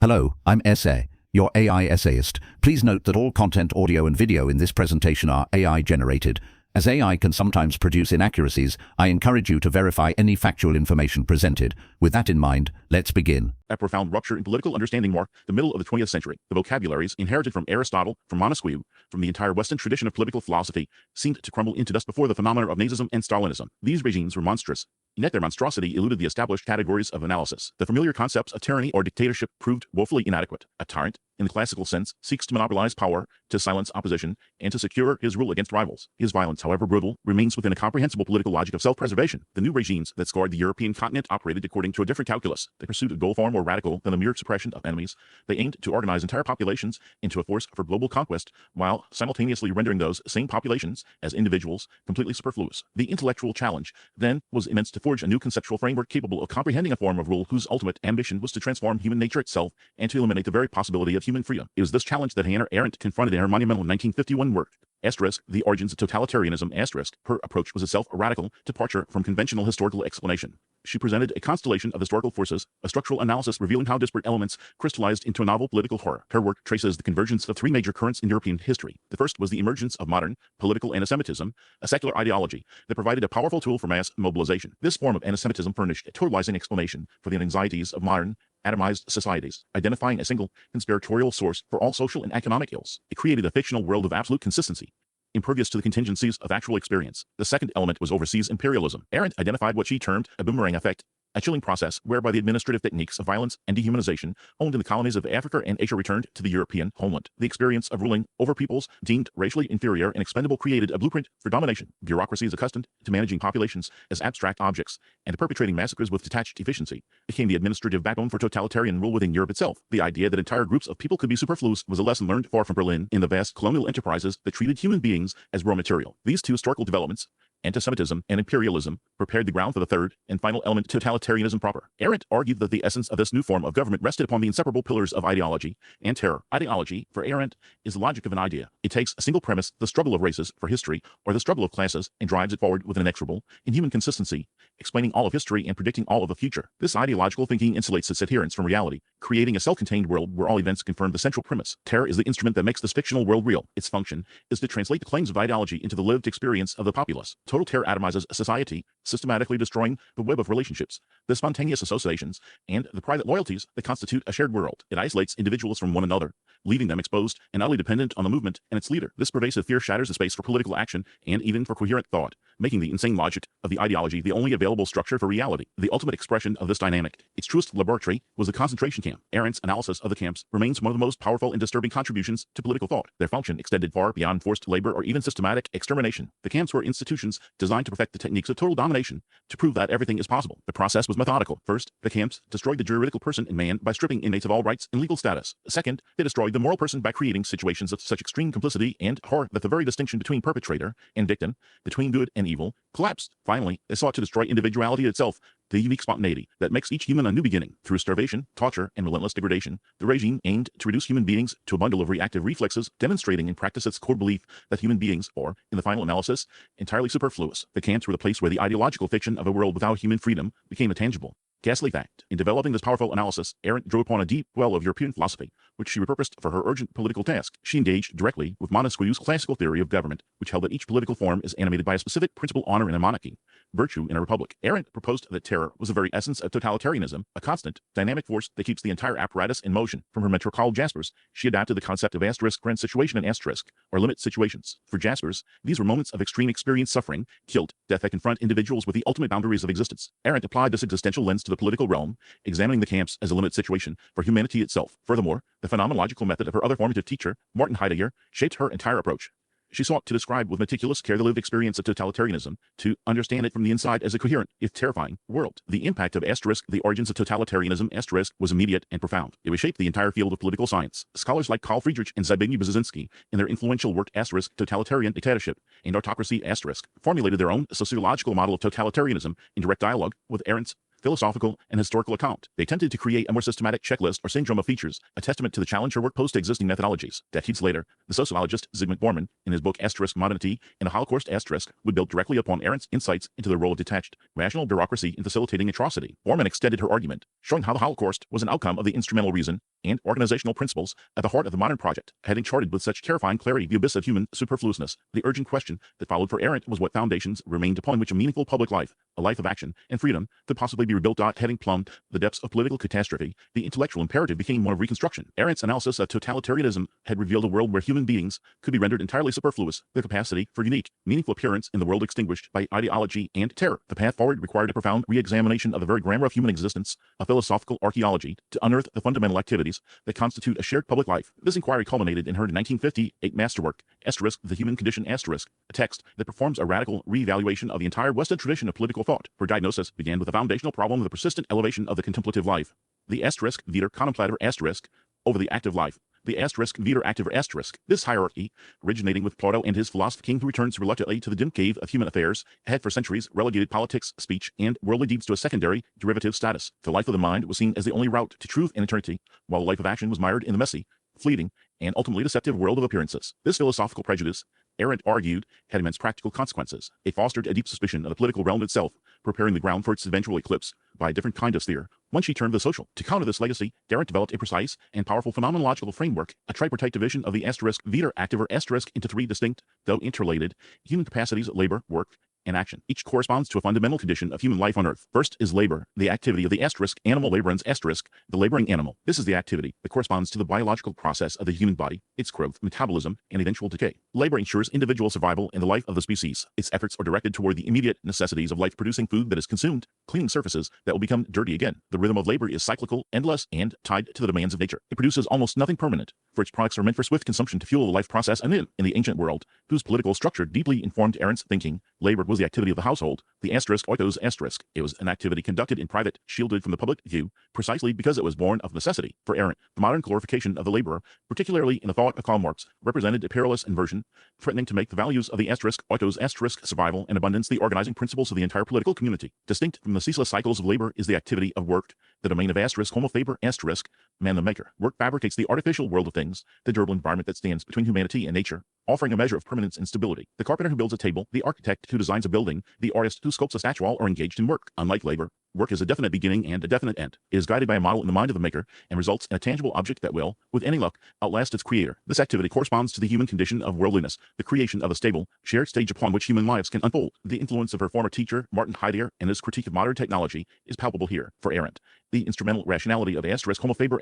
Hello, I'm Essay, your AI essayist. Please note that all content, audio and video in this presentation are AI generated. As AI can sometimes produce inaccuracies, I encourage you to verify any factual information presented. With that in mind, let's begin. A profound rupture in political understanding marked the middle of the 20th century. The vocabularies inherited from Aristotle, from Montesquieu, from the entire Western tradition of political philosophy, seemed to crumble into dust before the phenomena of Nazism and Stalinism. These regimes were monstrous, yet their monstrosity eluded the established categories of analysis. The familiar concepts of tyranny or dictatorship proved woefully inadequate. A tyrant, in the classical sense, seeks to monopolize power, to silence opposition, and to secure his rule against rivals. His violence, however brutal, remains within a comprehensible political logic of self-preservation. The new regimes that scored the European continent operated according to a different calculus. They pursued a goal far more radical than the mere suppression of enemies. They aimed to organize entire populations into a force for global conquest, while simultaneously rendering those same populations, as individuals, completely superfluous. The intellectual challenge, then, was immense to forge a new conceptual framework capable of comprehending a form of rule whose ultimate ambition was to transform human nature itself and to eliminate the very possibility of human freedom. It was this challenge that Hannah Arendt confronted in her monumental 1951 work, The Origins of Totalitarianism. Her approach was itself a radical departure from conventional historical explanation. She presented a constellation of historical forces, a structural analysis revealing how disparate elements crystallized into a novel political horror. Her work traces the convergence of three major currents in European history. The first was the emergence of modern political antisemitism, a secular ideology that provided a powerful tool for mass mobilization. This form of antisemitism furnished a totalizing explanation for the anxieties of modern, atomized societies, identifying a single conspiratorial source for all social and economic ills. It created a fictional world of absolute consistency, impervious to the contingencies of actual experience. The second element was overseas imperialism. Arendt identified what she termed a boomerang effect, a chilling process whereby the administrative techniques of violence and dehumanization owned in the colonies of Africa and Asia returned to the European homeland. The experience of ruling over peoples deemed racially inferior and expendable created a blueprint for domination. Bureaucracies accustomed to managing populations as abstract objects and to perpetrating massacres with detached efficiency became the administrative backbone for totalitarian rule within Europe itself. The idea that entire groups of people could be superfluous was a lesson learned far from Berlin in the vast colonial enterprises that treated human beings as raw material. These two historical developments, antisemitism and imperialism, prepared the ground for the third and final element, totalitarianism proper. Arendt argued that the essence of this new form of government rested upon the inseparable pillars of ideology and terror. Ideology, for Arendt, is the logic of an idea. It takes a single premise, the struggle of races for history, or the struggle of classes, and drives it forward with an inexorable, inhuman consistency, explaining all of history and predicting all of the future. This ideological thinking insulates its adherents from reality, creating a self-contained world where all events confirm the central premise. Terror is the instrument that makes this fictional world real. Its function is to translate the claims of ideology into the lived experience of the populace. Total terror atomizes society, systematically destroying the web of relationships, the spontaneous associations, and the private loyalties that constitute a shared world. It isolates individuals from one another, leaving them exposed and utterly dependent on the movement and its leader. This pervasive fear shatters the space for political action and even for coherent thought, making the insane logic of the ideology the only available structure for reality. The ultimate expression of this dynamic, its truest laboratory, was the concentration camp. Arendt's analysis of the camps remains one of the most powerful and disturbing contributions to political thought. Their function extended far beyond forced labor or even systematic extermination. The camps were institutions designed to perfect the techniques of total domination, to prove that everything is possible. The process was methodical. First, the camps destroyed the juridical person in man by stripping inmates of all rights and legal status. Second, they destroyed the moral person by creating situations of such extreme complicity and horror that the very distinction between perpetrator and victim, between good and evil, collapsed. Finally, they sought to destroy individuality itself, the unique spontaneity that makes each human a new beginning. Through starvation, torture, and relentless degradation, the regime aimed to reduce human beings to a bundle of reactive reflexes, demonstrating in practice its core belief that human beings are, in the final analysis, entirely superfluous. The camps were the place where the ideological fiction of a world without human freedom became a tangible, ghastly fact. In developing this powerful analysis, Arendt drew upon a deep well of European philosophy, which she repurposed for her urgent political task. She engaged directly with Montesquieu's classical theory of government, which held that each political form is animated by a specific principle: honor in a monarchy, virtue in a republic. Arendt proposed that terror was the very essence of totalitarianism, a constant, dynamic force that keeps the entire apparatus in motion. From her mentor Karl Jaspers, she adapted the concept of grand situation and asterisk, or limit situations. For Jaspers, these were moments of extreme experience, suffering, guilt, death that confront individuals with the ultimate boundaries of existence. Arendt applied this existential lens to the political realm, examining the camps as a limit situation for humanity itself. Furthermore, the phenomenological method of her other formative teacher, Martin Heidegger, shaped her entire approach. She sought to describe with meticulous care the lived experience of totalitarianism, to understand it from the inside as a coherent, if terrifying, world. The impact of The Origins of Totalitarianism was immediate and profound. It reshaped the entire field of political science. Scholars like Karl Friedrich and Zbigniew Brzezinski, in their influential work Totalitarian Dictatorship and Autocracy, formulated their own sociological model of totalitarianism in direct dialogue with Arendt's philosophical, and historical account. They attempted to create a more systematic checklist or syndrome of features, a testament to the challenge her work posed to existing methodologies. Decades later, the sociologist Zygmunt Bauman, in his book Modernity and the Holocaust would build directly upon Arendt's insights into the role of detached, rational bureaucracy in facilitating atrocity. Bauman extended her argument, showing how the Holocaust was an outcome of the instrumental reason and organizational principles at the heart of the modern project, having charted with such terrifying clarity the abyss of human superfluousness. The urgent question that followed for Arendt was what foundations remained upon which a meaningful public life, a life of action and freedom, could possibly be rebuilt. Having plumbed the depths of political catastrophe, the intellectual imperative became one of reconstruction. Arendt's analysis of totalitarianism had revealed a world where human beings could be rendered entirely superfluous, the capacity for unique, meaningful appearance in the world extinguished by ideology and terror. The path forward required a profound re-examination of the very grammar of human existence, a philosophical archaeology, to unearth the fundamental activities that constitute a shared public life. This inquiry culminated in her 1958 masterwork, The Human Condition*, a text that performs a radical re-evaluation of the entire Western tradition of political thought. Her diagnosis began with the foundational problem of the persistent elevation of the contemplative life, the vita contemplator over the active life, the vita activa. This hierarchy, originating with Plato and his philosopher king who returns reluctantly to the dim cave of human affairs, had for centuries relegated politics, speech, and worldly deeds to a secondary, derivative status. The life of the mind was seen as the only route to truth and eternity, while the life of action was mired in the messy, fleeting, and ultimately deceptive world of appearances. This philosophical prejudice, Arendt argued, had immense practical consequences. It fostered a deep suspicion of the political realm itself, preparing the ground for its eventual eclipse by a different kind of sphere, one she termed the social. To counter this legacy, Arendt developed a precise and powerful phenomenological framework, a tripartite division of the vita activa into three distinct, though interrelated, human capacities: labor, work, and action. Each corresponds to a fundamental condition of human life on Earth. First is labor, the activity of the animal laborans the laboring animal. This is the activity that corresponds to the biological process of the human body, its growth, metabolism, and eventual decay. Labor ensures individual survival and the life of the species. Its efforts are directed toward the immediate necessities of life, producing food that is consumed, cleaning surfaces that will become dirty again. The rhythm of labor is cyclical, endless, and tied to the demands of nature. It produces almost nothing permanent, for its products are meant for swift consumption to fuel the life process. And in the ancient world, whose political structure deeply informed Arendt's thinking, labor was the activity of the household, the oikos. It was an activity conducted in private, shielded from the public view, precisely because it was born of necessity. For Arendt, the modern glorification of the laborer, particularly in the thought of Karl Marx, represented a perilous inversion, threatening to make the values of the oikos survival and abundance the organizing principles of the entire political community. Distinct from the ceaseless cycles of labor is the activity of work, the domain of homo faber man the maker. Work fabricates the artificial world of things, the durable environment that stands between humanity and nature, offering a measure of permanence and stability. The carpenter who builds a table, the architect who designs a building, the artist who sculpts a statue are engaged in work. Unlike labor, work is a definite beginning and a definite end. It is guided by a model in the mind of the maker and results in a tangible object that will, with any luck, outlast its creator. This activity corresponds to the human condition of worldliness, the creation of a stable, shared stage upon which human lives can unfold. The influence of her former teacher, Martin Heidegger, and his critique of modern technology is palpable here. For Arendt, the instrumental rationality of homo faber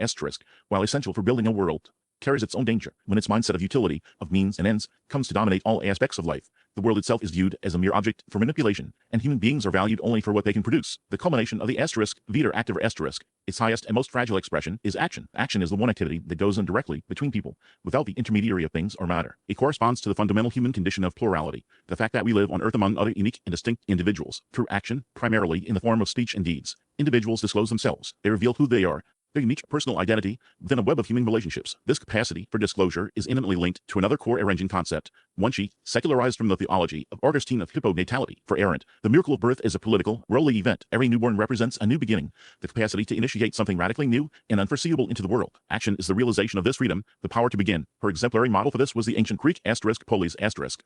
while essential for building a world, carries its own danger when its mindset of utility, of means and ends, comes to dominate all aspects of life. The world itself is viewed as a mere object for manipulation, and human beings are valued only for what they can produce. The culmination of the vita activa, its highest and most fragile expression, is action. Action is the one activity that goes on directly between people, without the intermediary of things or matter. It corresponds to the fundamental human condition of plurality, the fact that we live on Earth among other unique and distinct individuals. Through action, primarily in the form of speech and deeds, individuals disclose themselves. They reveal who they are, their unique personal identity, within a web of human relationships. This capacity for disclosure is intimately linked to another core Arendtian concept, one she secularized from the theology of Augustine of hipponatality. For Arendt, the miracle of birth is a political, worldly event. Every newborn represents a new beginning, the capacity to initiate something radically new and unforeseeable into the world. Action is the realization of this freedom, the power to begin. Her exemplary model for this was the ancient Greek polis.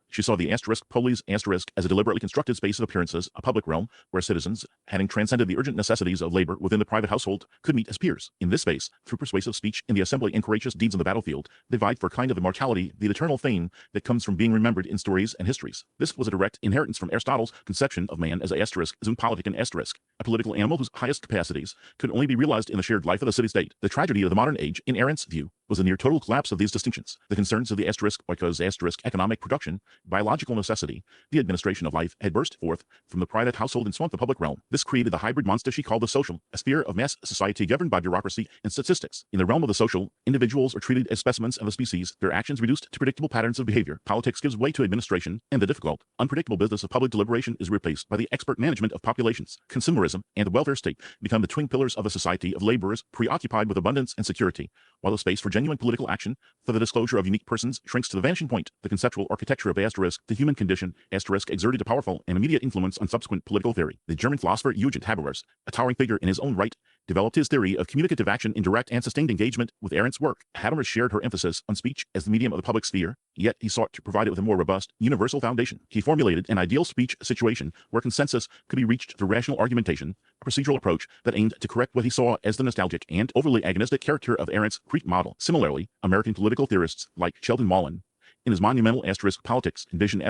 She saw the polis as a deliberately constructed space of appearances, a public realm where citizens, having transcended the urgent necessities of labor within the private household, could meet as peers. In this space, through persuasive speech in the assembly and courageous deeds on the battlefield, they vied for a kind of immortality, the eternal fame that comes from being remembered in stories and histories. This was a direct inheritance from Aristotle's conception of man as a politican, a political animal whose highest capacities could only be realized in the shared life of the city-state. The tragedy of the modern age, in Arendt's view, was the near total collapse of these distinctions. The concerns of the oikos economic production, biological necessity, the administration of life had burst forth from the private household and swamped the public realm. This created the hybrid monster she called the social, a sphere of mass society governed by bureaucracy and statistics. In the realm of the social, individuals are treated as specimens of a species, their actions reduced to predictable patterns of behavior. Politics gives way to administration, and the difficult, unpredictable business of public deliberation is replaced by the expert management of populations. Consumerism and the welfare state become the twin pillars of a society of laborers preoccupied with abundance and security, while the space for genuine political action for the disclosure of unique persons shrinks to the vanishing point. The conceptual architecture of the human condition, exerted a powerful and immediate influence on subsequent political theory. The German philosopher Eugen Habermas, a towering figure in his own right, developed his theory of communicative action in direct and sustained engagement with Arendt's work. Habermas shared her emphasis on speech as the medium of the public sphere, yet he sought to provide it with a more robust, universal foundation. He formulated an ideal speech situation where consensus could be reached through rational argumentation, a procedural approach that aimed to correct what he saw as the nostalgic and overly agonistic character of Arendt's Crete model. Similarly, American political theorists like Sheldon Mullen, in his monumental Politics and Vision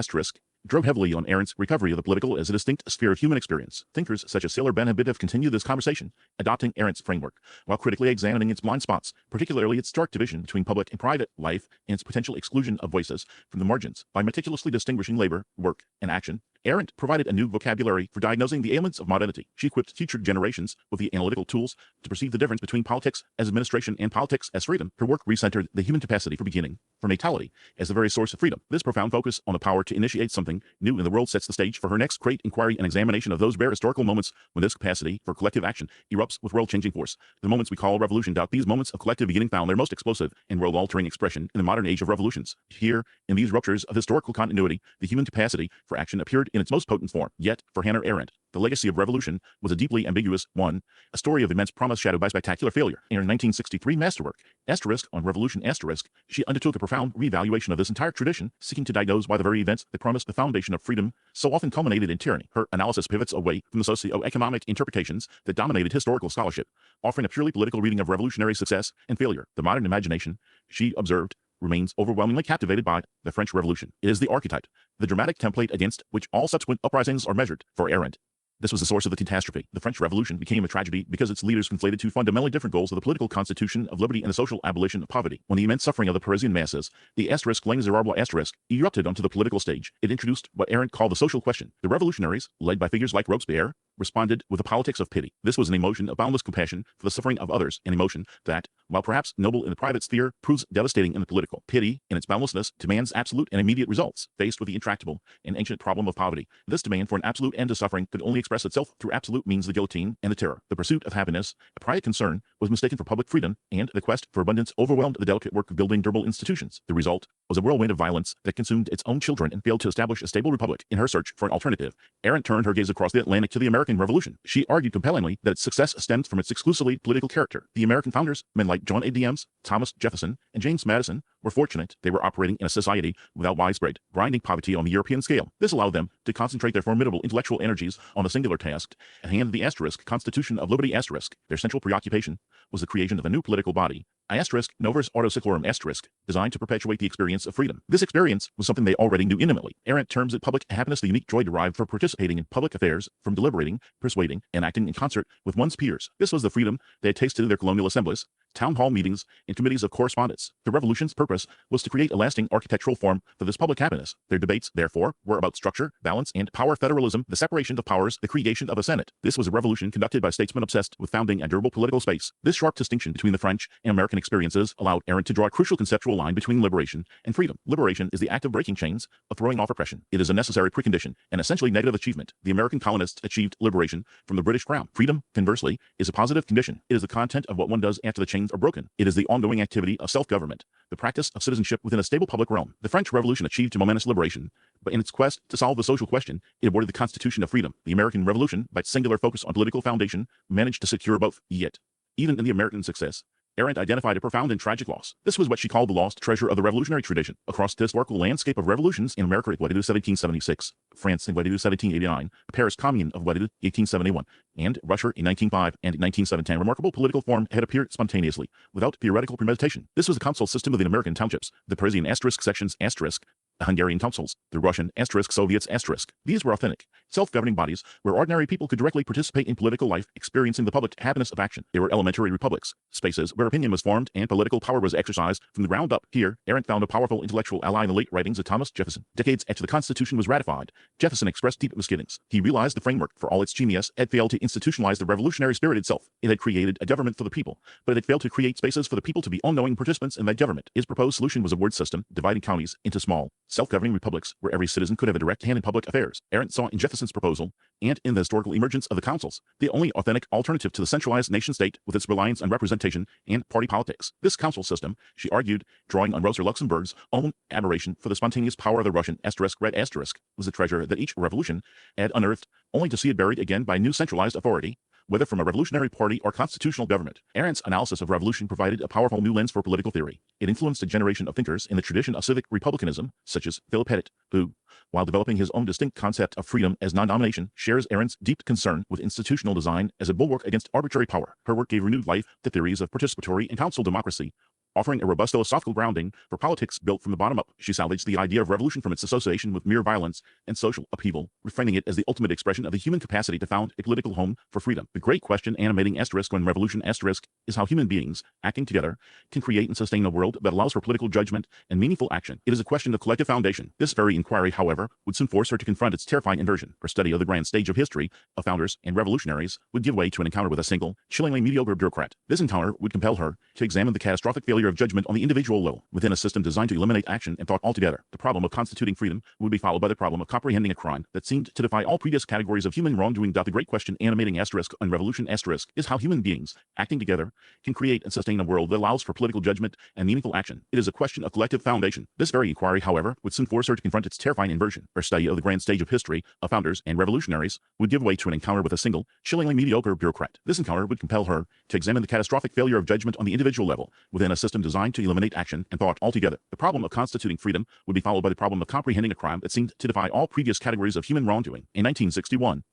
drove heavily on Arendt's recovery of the political as a distinct sphere of human experience. Thinkers such as Sailor Ben Habib have continued this conversation, adopting Arendt's framework, while critically examining its blind spots, particularly its stark division between public and private life and its potential exclusion of voices from the margins. By meticulously distinguishing labor, work, and action, Arendt provided a new vocabulary for diagnosing the ailments of modernity. She equipped future generations with the analytical tools to perceive the difference between politics as administration and politics as freedom. Her work recentered the human capacity for beginning, for natality, as the very source of freedom. This profound focus on the power to initiate something new in the world sets the stage for her next great inquiry and examination of those rare historical moments when this capacity for collective action erupts with world-changing force. The moments we call revolution. These moments of collective beginning found their most explosive and world-altering expression in the modern age of revolutions. Here, in these ruptures of historical continuity, the human capacity for action appeared in its most potent form. Yet, for Hannah Arendt, the legacy of revolution was a deeply ambiguous one, a story of immense promise shadowed by spectacular failure. In her 1963 masterwork, on Revolution, she undertook a profound reevaluation of this entire tradition, seeking to diagnose why the very events that promised the foundation of freedom so often culminated in tyranny. Her analysis pivots away from the socio-economic interpretations that dominated historical scholarship, offering a purely political reading of revolutionary success and failure. The modern imagination, she observed, remains overwhelmingly captivated by the French Revolution. It is the archetype, the dramatic template against which all subsequent uprisings are measured. For Arendt, this was the source of the catastrophe. The French Revolution became a tragedy because its leaders conflated two fundamentally different goals of the political constitution of liberty and the social abolition of poverty. When the immense suffering of the Parisian masses, the l'inexorable erupted onto the political stage, it introduced what Arendt called the social question. The revolutionaries, led by figures like Robespierre, responded with a politics of pity. This was an emotion of boundless compassion for the suffering of others, an emotion that, while perhaps noble in the private sphere, proves devastating in the political. Pity, in its boundlessness, demands absolute and immediate results. Faced with the intractable and ancient problem of poverty, this demand for an absolute end to suffering could only express itself through absolute means: the guillotine and the terror. The pursuit of happiness, a private concern, was mistaken for public freedom, and the quest for abundance overwhelmed the delicate work of building durable institutions. The result was a whirlwind of violence that consumed its own children and failed to establish a stable republic. In her search for an alternative, Arendt turned her gaze across the Atlantic to the American Revolution. She argued compellingly that its success stemmed from its exclusively political character. The American founders, men like John A. Adams, Thomas Jefferson, and James Madison, were fortunate they were operating in a society without widespread, grinding poverty on the European scale. This allowed them to concentrate their formidable intellectual energies on a singular task at hand: the Constitution of Liberty. Their central preoccupation was the creation of a new political body, Novus Ordo Seclorum designed to perpetuate the experience of freedom. This experience was something they already knew intimately. Arendt terms it public happiness, the unique joy derived from participating in public affairs, from deliberating, persuading, and acting in concert with one's peers. This was the freedom they had tasted in their colonial assemblies, town hall meetings, and committees of correspondence. The revolution's purpose was to create a lasting architectural form for this public happiness. Their debates, therefore, were about structure, balance, and power federalism, the separation of powers, the creation of a Senate. This was a revolution conducted by statesmen obsessed with founding a durable political space. This sharp distinction between the French and American experiences allowed Arendt to draw a crucial conceptual line between liberation and freedom. Liberation is the act of breaking chains, of throwing off oppression. It is a necessary precondition, an essentially negative achievement. The American colonists achieved liberation from the British Crown. Freedom, conversely, is a positive condition. It is the content of what one does after the chains are broken. It is the ongoing activity of self-government, the practice of citizenship within a stable public realm. The French Revolution achieved a momentous liberation, but in its quest to solve the social question, it aborted the Constitution of freedom. The American Revolution, by its singular focus on political foundation, managed to secure both. Yet, even in the American success, Arendt identified a profound and tragic loss. This was what she called the lost treasure of the revolutionary tradition. Across the historical landscape of revolutions, in America it 1776, France in 1789, the Paris Commune of 1871, and Russia in 1905 and 1917. A remarkable political form had appeared spontaneously, without theoretical premeditation. This was the council system of the American townships, the Parisian sections, the Hungarian councils, the Russian Soviets. These were authentic, self-governing bodies where ordinary people could directly participate in political life, experiencing the public happiness of action. They were elementary republics, spaces where opinion was formed and political power was exercised from the ground up. Here, Arendt found a powerful intellectual ally in the late writings of Thomas Jefferson. Decades after the Constitution was ratified, Jefferson expressed deep misgivings. He realized the framework, for all its genius, had failed to institutionalize the revolutionary spirit itself. It had created a government for the people, but it had failed to create spaces for the people to be unknowing participants in that government. His proposed solution was a word system, dividing counties into small, self-governing republics where every citizen could have a direct hand in public affairs. Arendt saw in Jefferson's proposal, and in the historical emergence of the councils, the only authentic alternative to the centralized nation-state with its reliance on representation and party politics. This council system, she argued, drawing on Rosa Luxemburg's own admiration for the spontaneous power of the Russian red asterisk, was a treasure that each revolution had unearthed, only to see it buried again by new centralized authority, whether from a revolutionary party or constitutional government. Arendt's analysis of revolution provided a powerful new lens for political theory. It influenced a generation of thinkers in the tradition of civic republicanism, such as Philip Pettit, who, while developing his own distinct concept of freedom as non-domination, shares Arendt's deep concern with institutional design as a bulwark against arbitrary power. Her work gave renewed life to theories of participatory and council democracy, offering a robust philosophical grounding for politics built from the bottom up. She salvaged the idea of revolution from its association with mere violence and social upheaval, reframing it as the ultimate expression of the human capacity to found a political home for freedom. The great question animating asterisk when revolution asterisk is how human beings, acting together, can create and sustain a world that allows for political judgment and meaningful action. It is a question of collective foundation. This very inquiry, however, would soon force her to confront its terrifying inversion. Her study of the grand stage of history, of founders and revolutionaries, would give way to an encounter with a single, chillingly mediocre bureaucrat. This encounter would compel her to examine the catastrophic failure of judgment on the individual level within a system designed to eliminate action and thought altogether. The problem of constituting freedom would be followed by the problem of comprehending a crime that seemed to defy all previous categories of human wrongdoing. The great question animating asterisk on revolution asterisk is how human beings, acting together, can create and sustain a world that allows for political judgment and meaningful action. It is a question of collective foundation. This very inquiry, however, would soon force her to confront its terrifying inversion. Her study of the grand stage of history, of founders and revolutionaries, would give way to an encounter with a single, chillingly mediocre bureaucrat. This encounter would compel her to examine the catastrophic failure of judgment on the individual level within a system designed to eliminate action and thought altogether. The problem of constituting freedom would be followed by the problem of comprehending a crime that seemed to defy all previous categories of human wrongdoing. In 1961,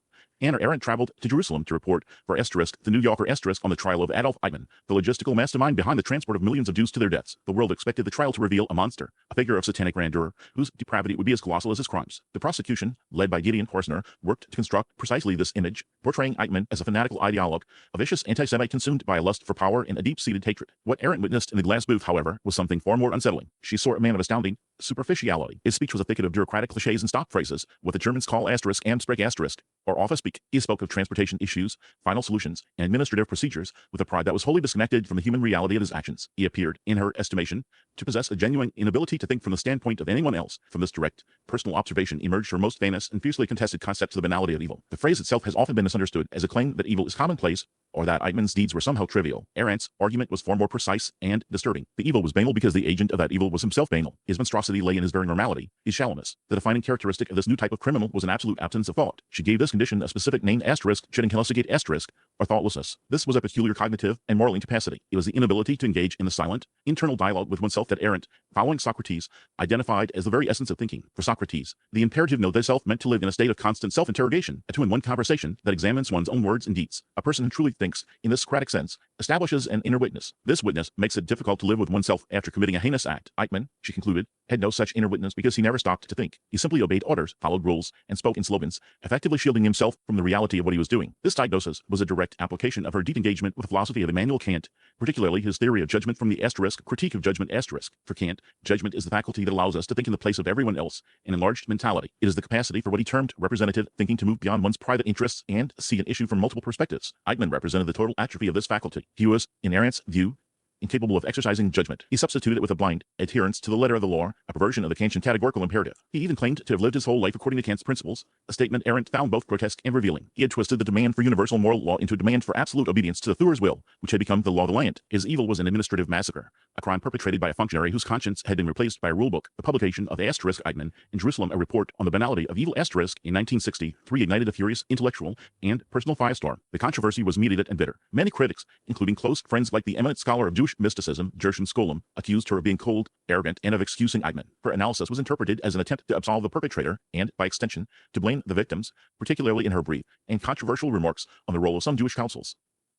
Hannah Arendt traveled to Jerusalem to report for asterisk the New Yorker asterisk on the trial of Adolf Eichmann, the logistical mastermind behind the transport of millions of Jews to their deaths. The world expected the trial to reveal a monster, a figure of satanic grandeur, whose depravity would be as colossal as his crimes. The prosecution, led by Gideon Korsner, worked to construct precisely this image, portraying Eichmann as a fanatical ideologue, a vicious anti-Semite consumed by a lust for power and a deep-seated hatred. What Arendt witnessed in the glass booth, however, was something far more unsettling. She saw a man of astounding superficiality. His speech was a thicket of bureaucratic cliches and stock phrases, what the Germans call asterisk Amtssprech asterisk, or office speak. He spoke of transportation issues, final solutions, and administrative procedures with a pride that was wholly disconnected from the human reality of his actions. He appeared, in her estimation, to possess a genuine inability to think from the standpoint of anyone else. From this direct, personal observation emerged her most famous and fiercely contested concept of the banality of evil. The phrase itself has often been misunderstood as a claim that evil is commonplace, or that Eichmann's deeds were somehow trivial. Arendt's argument was far more precise and disturbing. The evil was banal because the agent of that evil was himself banal. His monstrosity lay in his very normality, his shallowness. The defining characteristic of this new type of criminal was an absolute absence of thought. She gave this condition a specific name asterisk, Chidinchelosagate asterisk, or thoughtlessness. This was a peculiar cognitive and moral incapacity. It was the inability to engage in the silent, internal dialogue with oneself that Arendt, following Socrates, identified as the very essence of thinking. For Socrates, the imperative know thyself meant to live in a state of constant self-interrogation, a two-in-one conversation that examines one's own words and deeds. A person who truly thinks, in this Socratic sense, establishes an inner witness. This witness makes it difficult to live with oneself after committing a heinous act. Eichmann, she concluded, had no such inner witness because he never stopped to think. He simply obeyed orders, followed rules, and spoke in slogans, effectively shielding himself from the reality of what he was doing. This diagnosis was a direct application of her deep engagement with the philosophy of Immanuel Kant, particularly his theory of judgment from the asterisk critique of judgment asterisk. For Kant, judgment is the faculty that allows us to think in the place of everyone else, an enlarged mentality. It is the capacity for what he termed representative thinking to move beyond one's private interests and see an issue from multiple perspectives. Eichmann represented the total atrophy of this faculty. He was, in Arendt's view, incapable of exercising judgment. He substituted it with a blind adherence to the letter of the law, a perversion of the Kantian categorical imperative. He even claimed to have lived his whole life according to Kant's principles, a statement Arendt found both grotesque and revealing. He had twisted the demand for universal moral law into a demand for absolute obedience to the Führer's will, which had become the law of the land. His evil was an administrative massacre, a crime perpetrated by a functionary whose conscience had been replaced by a rulebook. The publication of asterisk Eichmann in Jerusalem, a report on the banality of evil asterisk in 1963 ignited a furious intellectual and personal firestorm. The controversy was immediate and bitter. Many critics, including close friends like the eminent scholar of Jewish mysticism, Gershon Scholem, accused her of being cold, arrogant, and of excusing Eichmann. Her analysis was interpreted as an attempt to absolve the perpetrator and, by extension, to blame the victims, particularly in her brief and controversial remarks on the role of some Jewish councils.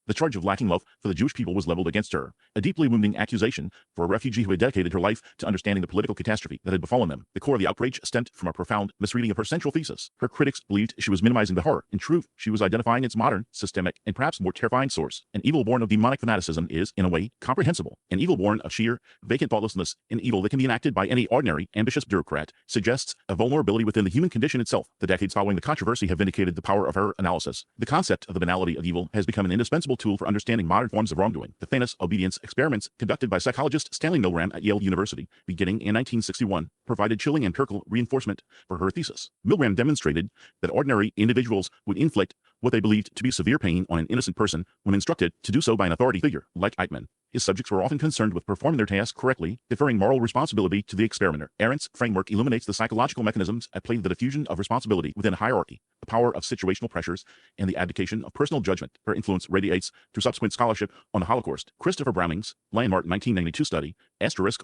The charge of lacking love for the Jewish people was leveled against her, a deeply wounding accusation for a refugee who had dedicated her life to understanding the political catastrophe that had befallen them. The core of the outrage stemmed from a profound misreading of her central thesis. Her critics believed she was minimizing the horror. In truth, she was identifying its modern, systemic, and perhaps more terrifying source. An evil born of demonic fanaticism is, in a way, comprehensible. An evil born of sheer, vacant thoughtlessness, an evil that can be enacted by any ordinary, ambitious bureaucrat, suggests a vulnerability within the human condition itself. The decades following the controversy have vindicated the power of her analysis. The concept of the banality of evil has become an indispensable valuable tool for understanding modern forms of wrongdoing. The famous obedience experiments conducted by psychologist Stanley Milgram at Yale University, beginning in 1961, provided chilling empirical reinforcement for her thesis. Milgram demonstrated that ordinary individuals would inflict what they believed to be severe pain on an innocent person when instructed to do so by an authority figure, like Eichmann. His subjects were often concerned with performing their task correctly, deferring moral responsibility to the experimenter. Arendt's framework illuminates the psychological mechanisms at play: the diffusion of responsibility within a hierarchy, the power of situational pressures, and the abdication of personal judgment. Her influence radiates through subsequent scholarship on the Holocaust. Christopher Browning's landmark 1992 study,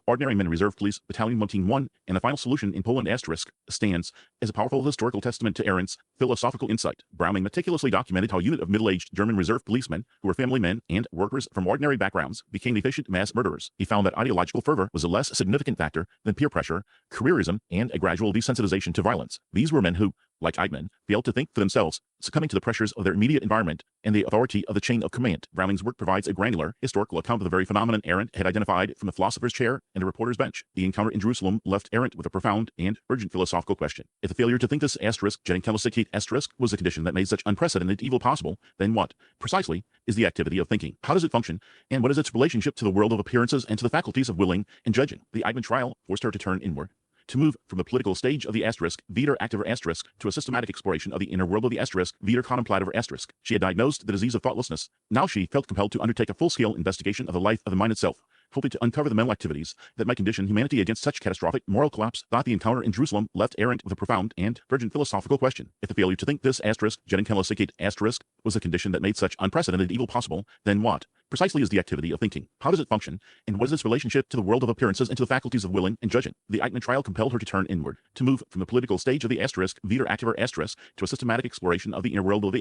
Ordinary Men Reserve Police Battalion 1, and the Final Solution in Poland stands as a powerful historical testament to Arendt's philosophical insight. Browning meticulously documented how a unit of middle-aged German reserve policemen, who were family men and workers from ordinary backgrounds, became efficient mass murderers. He found that ideological fervor was a less significant factor than peer pressure, careerism, and a gradual desensitization to violence. These were men who, like Eichmann, failed to think for themselves, succumbing to the pressures of their immediate environment and the authority of the chain of command. Browning's work provides a granular, historical account of the very phenomenon Arendt had identified from the philosopher's chair and a reporter's bench. The encounter in Jerusalem left Arendt with a profound and urgent philosophical question. If the failure to think this was the condition that made such unprecedented evil possible, then what, precisely, is the activity of thinking? How does it function, and what is its relationship to the world of appearances and to the faculties of willing and judging? The Eichmann trial forced her to turn inward, to move from the political stage of the vita activa to a systematic exploration of the inner world of the vita contemplativa. She had diagnosed the disease of thoughtlessness. Now she felt compelled to undertake a full-scale investigation of the life of the mind itself, hoping to uncover the mental activities that might condition humanity against such catastrophic moral collapse. Thought the encounter in Jerusalem left Arendt with a profound and urgent philosophical question. If the failure to think this was the condition that made such unprecedented evil possible, then what, precisely, is the activity of thinking? How does it function, and what is its relationship to the world of appearances and to the faculties of willing and judging? The Eichmann trial compelled her to turn inward, to move from the political stage of the vita activa to a systematic exploration of the inner world of the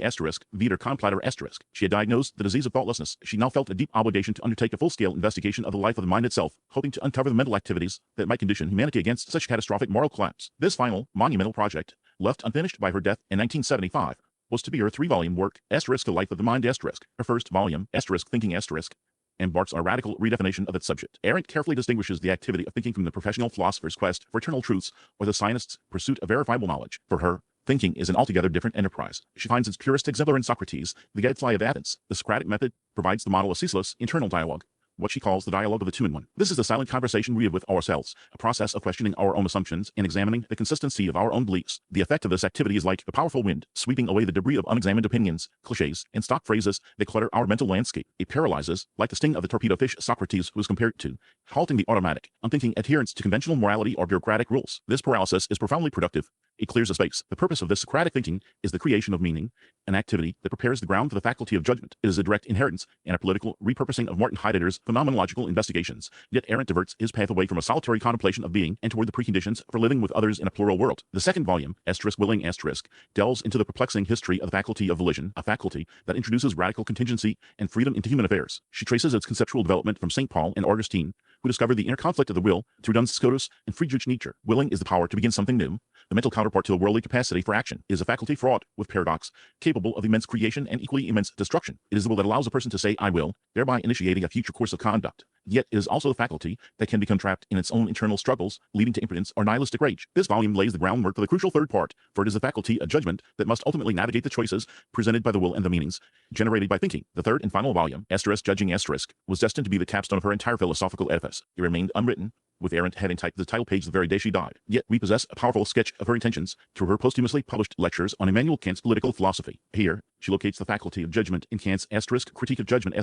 vita contemplativa. She had diagnosed the disease of thoughtlessness. She now felt a deep obligation to undertake a full-scale investigation of the life of the mind itself, hoping to uncover the mental activities that might condition humanity against such catastrophic moral collapse. This final, monumental project, left unfinished by her death in 1975, was to be her 3-volume work, The Life of the Mind, Her first volume, Thinking, embarks on a radical redefinition of its subject. Arendt carefully distinguishes the activity of thinking from the professional philosopher's quest for eternal truths or the scientist's pursuit of verifiable knowledge. For her, thinking is an altogether different enterprise. She finds its purest exemplar in Socrates, the gadfly of Athens. The Socratic method provides the model of ceaseless, internal dialogue, what she calls the dialogue of the two-in-one. This is the silent conversation we have with ourselves, a process of questioning our own assumptions and examining the consistency of our own beliefs. The effect of this activity is like a powerful wind, sweeping away the debris of unexamined opinions, cliches, and stock phrases that clutter our mental landscape. It paralyzes, like the sting of the torpedo fish Socrates was compared to, halting the automatic, unthinking adherence to conventional morality or bureaucratic rules. This paralysis is profoundly productive. It clears a space. The purpose of this Socratic thinking is the creation of meaning, an activity that prepares the ground for the faculty of judgment. It is a direct inheritance and a political repurposing of Martin Heidegger's phenomenological investigations. Yet Arendt diverts his path away from a solitary contemplation of being and toward the preconditions for living with others in a plural world. The second volume, Willing, delves into the perplexing history of the faculty of volition, a faculty that introduces radical contingency and freedom into human affairs. She traces its conceptual development from St. Paul and Augustine, who discovered the inner conflict of the will through Duns Scotus and Friedrich Nietzsche. Willing is the power to begin something new, the mental counterpart to the worldly capacity for action. It is a faculty fraught with paradox, capable of immense creation and equally immense destruction. It is the will that allows a person to say, I will, thereby initiating a future course of conduct. Yet it is also the faculty that can become trapped in its own internal struggles, leading to impotence or nihilistic rage. This volume lays the groundwork for the crucial third part, for it is the faculty of judgment that must ultimately navigate the choices presented by the will and the meanings generated by thinking. The third and final volume, Judging, was destined to be the capstone of her entire philosophical edifice. It remained unwritten, with Arendt having typed the title page the very day she died. Yet we possess a powerful sketch of her intentions through her posthumously published lectures on Immanuel Kant's political philosophy. Here, she locates the faculty of judgment in Kant's critique of judgment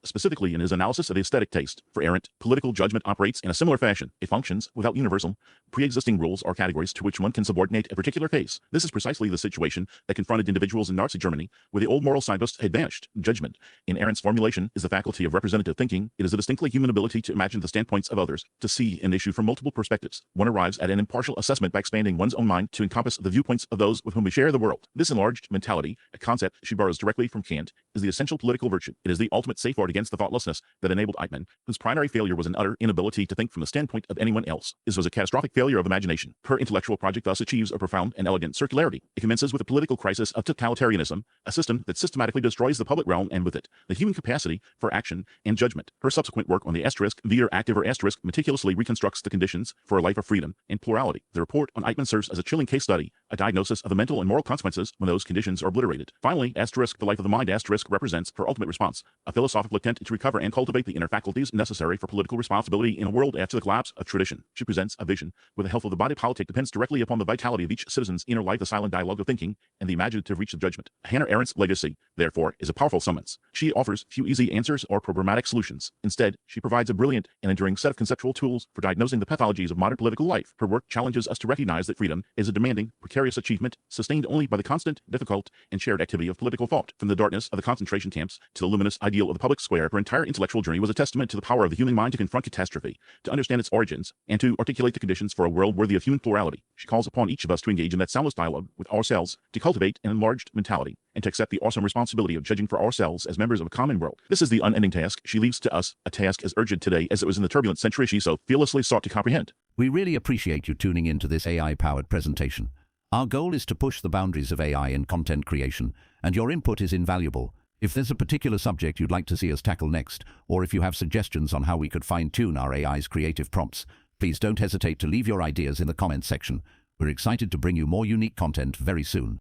specifically in his analysis of the aesthetic taste. For Arendt, political judgment operates in a similar fashion. It functions without universal, pre-existing rules or categories to which one can subordinate a particular case. This is precisely the situation that confronted individuals in Nazi Germany, where the old moral signposts had vanished. Judgment, in Arendt's formulation, is the faculty of representative thinking. It is a distinctly human ability to imagine the standpoints of others, to see an issue from multiple perspectives. One arrives at an impartial assessment by expanding one's own mind to encompass the viewpoints of those with whom we share the world. This enlarged mentality, a concept she borrows directly from Kant, is the essential political virtue. It is the ultimate safeguard against the thoughtlessness that enabled Eichmann, whose primary failure was an utter inability to think from the standpoint of anyone else. This was a catastrophic failure of imagination. Her intellectual project thus achieves a profound and elegant circularity. It commences with the political crisis of totalitarianism, a system that systematically destroys the public realm and with it, the human capacity for action and judgment. Her subsequent work on the vita activa meticulously reconstructs the conditions for a life of freedom and plurality. The report on Eichmann serves as a chilling case study, a diagnosis of the mental and moral consequences when those conditions are obliterated. Finally, Finally, the life of the mind represents her ultimate response, a philosophical attempt to recover and cultivate the inner faculties necessary for political responsibility in a world after the collapse of tradition. She presents a vision where the health of the body politic depends directly upon the vitality of each citizen's inner life, the silent dialogue of thinking, and the imaginative reach of judgment. Hannah Arendt's legacy, therefore, is a powerful summons. She offers few easy answers or programmatic solutions. Instead, she provides a brilliant and enduring set of conceptual tools for diagnosing the pathologies of modern political life. Her work challenges us to recognize that freedom is a demanding, precarious achievement sustained only by the constant, difficult, and shared activity of political thought. From the darkness of the concentration camps to the luminous ideal of the public square, her entire intellectual journey was a testament to the power of the human mind to confront catastrophe, to understand its origins, and to articulate the conditions for a world worthy of human plurality. She calls upon each of us to engage in that soundless dialogue with ourselves, to cultivate an enlarged mentality, and to accept the awesome responsibility of judging for ourselves as members of a common world. This is the unending task she leaves to us, a task as urgent today as it was in the turbulent century she so fearlessly sought to comprehend. We really appreciate you tuning into this AI-powered presentation. Our goal is to push the boundaries of AI in content creation, and your input is invaluable. If there's a particular subject you'd like to see us tackle next, or if you have suggestions on how we could fine-tune our AI's creative prompts, please don't hesitate to leave your ideas in the comments section. We're excited to bring you more unique content very soon.